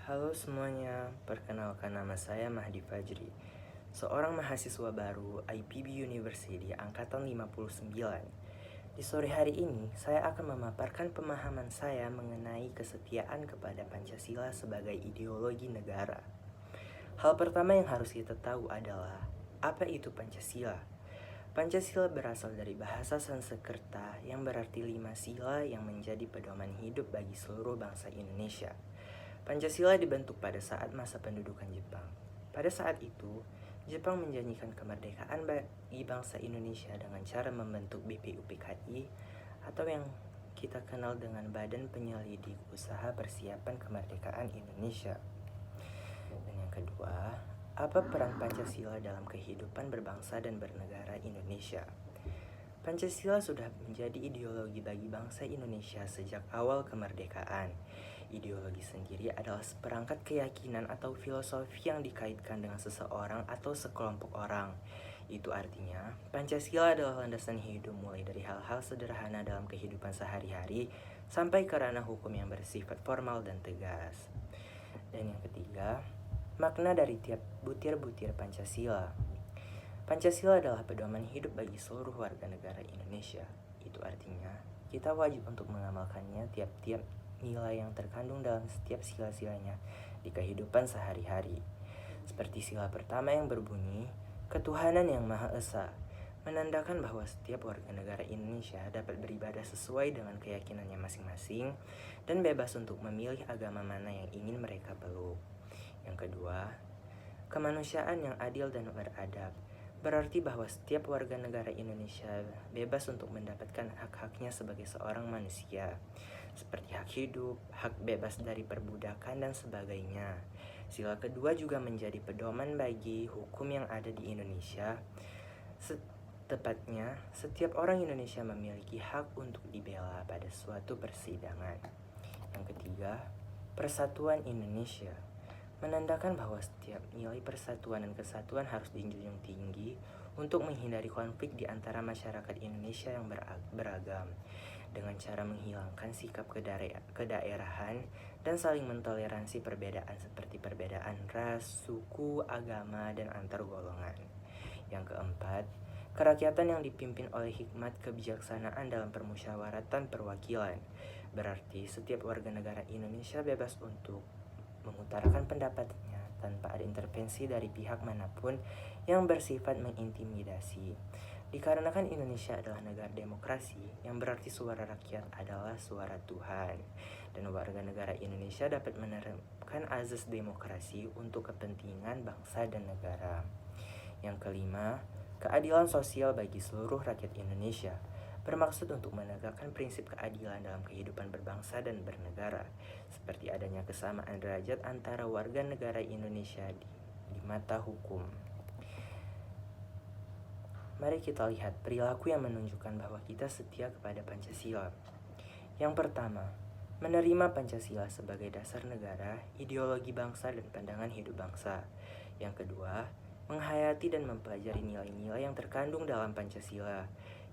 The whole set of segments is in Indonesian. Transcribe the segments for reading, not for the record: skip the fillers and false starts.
Halo semuanya, perkenalkan nama saya Mahdi Fajri, seorang mahasiswa baru IPB University Angkatan 59. Di sore hari ini, saya akan memaparkan pemahaman saya mengenai kesetiaan kepada Pancasila sebagai ideologi negara. Hal pertama yang harus kita tahu adalah, apa itu Pancasila? Pancasila berasal dari bahasa Sanskerta yang berarti 5 sila yang menjadi pedoman hidup bagi seluruh bangsa Indonesia. Pancasila dibentuk pada saat masa pendudukan Jepang. Pada saat itu, Jepang menjanjikan kemerdekaan bagi bangsa Indonesia dengan cara membentuk BPUPKI atau yang kita kenal dengan Badan Penyelidik Usaha Persiapan Kemerdekaan Indonesia. Dan yang kedua, apa peran Pancasila dalam kehidupan berbangsa dan bernegara Indonesia? Pancasila sudah menjadi ideologi bagi bangsa Indonesia sejak awal kemerdekaan. Ideologi sendiri adalah seperangkat keyakinan atau filosofi yang dikaitkan dengan seseorang atau sekelompok orang. Itu artinya, Pancasila adalah landasan hidup mulai dari hal-hal sederhana dalam kehidupan sehari-hari sampai ke ranah hukum yang bersifat formal dan tegas. Dan yang ketiga, makna dari tiap butir-butir Pancasila. Pancasila adalah pedoman hidup bagi seluruh warga negara Indonesia. Itu artinya, kita wajib untuk mengamalkannya tiap-tiap nilai yang terkandung dalam setiap sila-silanya di kehidupan sehari-hari. Seperti sila pertama yang berbunyi, Ketuhanan yang Maha Esa, menandakan bahwa setiap warga negara Indonesia dapat beribadah sesuai dengan keyakinannya masing-masing dan bebas untuk memilih agama mana yang ingin mereka peluk. Yang kedua, kemanusiaan yang adil dan beradab, berarti bahwa setiap warga negara Indonesia bebas untuk mendapatkan hak-haknya sebagai seorang manusia, seperti hak hidup, hak bebas dari perbudakan, dan sebagainya. Sila kedua juga menjadi pedoman bagi hukum yang ada di Indonesia. Tepatnya, setiap orang Indonesia memiliki hak untuk dibela pada suatu persidangan. Yang ketiga, persatuan Indonesia, menandakan bahwa setiap nilai persatuan dan kesatuan harus dijunjung tinggi untuk menghindari konflik di antara masyarakat Indonesia yang beragam, dengan cara menghilangkan sikap kedaerahan dan saling mentoleransi perbedaan seperti perbedaan ras, suku, agama, dan antar golongan. Yang keempat, kerakyatan yang dipimpin oleh hikmat kebijaksanaan dalam permusyawaratan perwakilan, berarti setiap warga negara Indonesia bebas untuk mengutarakan pendapatnya tanpa ada intervensi dari pihak manapun yang bersifat mengintimidasi. Dikarenakan Indonesia adalah negara demokrasi, yang berarti suara rakyat adalah suara Tuhan, dan warga negara Indonesia dapat menerapkan azas demokrasi untuk kepentingan bangsa dan negara. Yang kelima, keadilan sosial bagi seluruh rakyat Indonesia, bermaksud untuk menegakkan prinsip keadilan dalam kehidupan berbangsa dan bernegara, seperti adanya kesamaan derajat antara warga negara Indonesia di mata hukum. Mari kita lihat perilaku yang menunjukkan bahwa kita setia kepada Pancasila. Yang pertama, menerima Pancasila sebagai dasar negara, ideologi bangsa, dan pandangan hidup bangsa. Yang kedua, menghayati dan mempelajari nilai-nilai yang terkandung dalam Pancasila.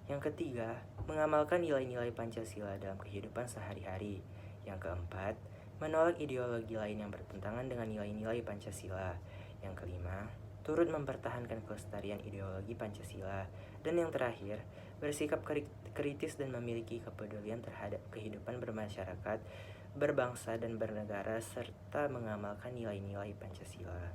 Yang ketiga, mengamalkan nilai-nilai Pancasila dalam kehidupan sehari-hari. Yang keempat, menolak ideologi lain yang bertentangan dengan nilai-nilai Pancasila. Yang kelima, turut mempertahankan kelestarian ideologi Pancasila. Dan yang terakhir, bersikap kritis dan memiliki kepedulian terhadap kehidupan bermasyarakat, berbangsa, dan bernegara, serta mengamalkan nilai-nilai Pancasila.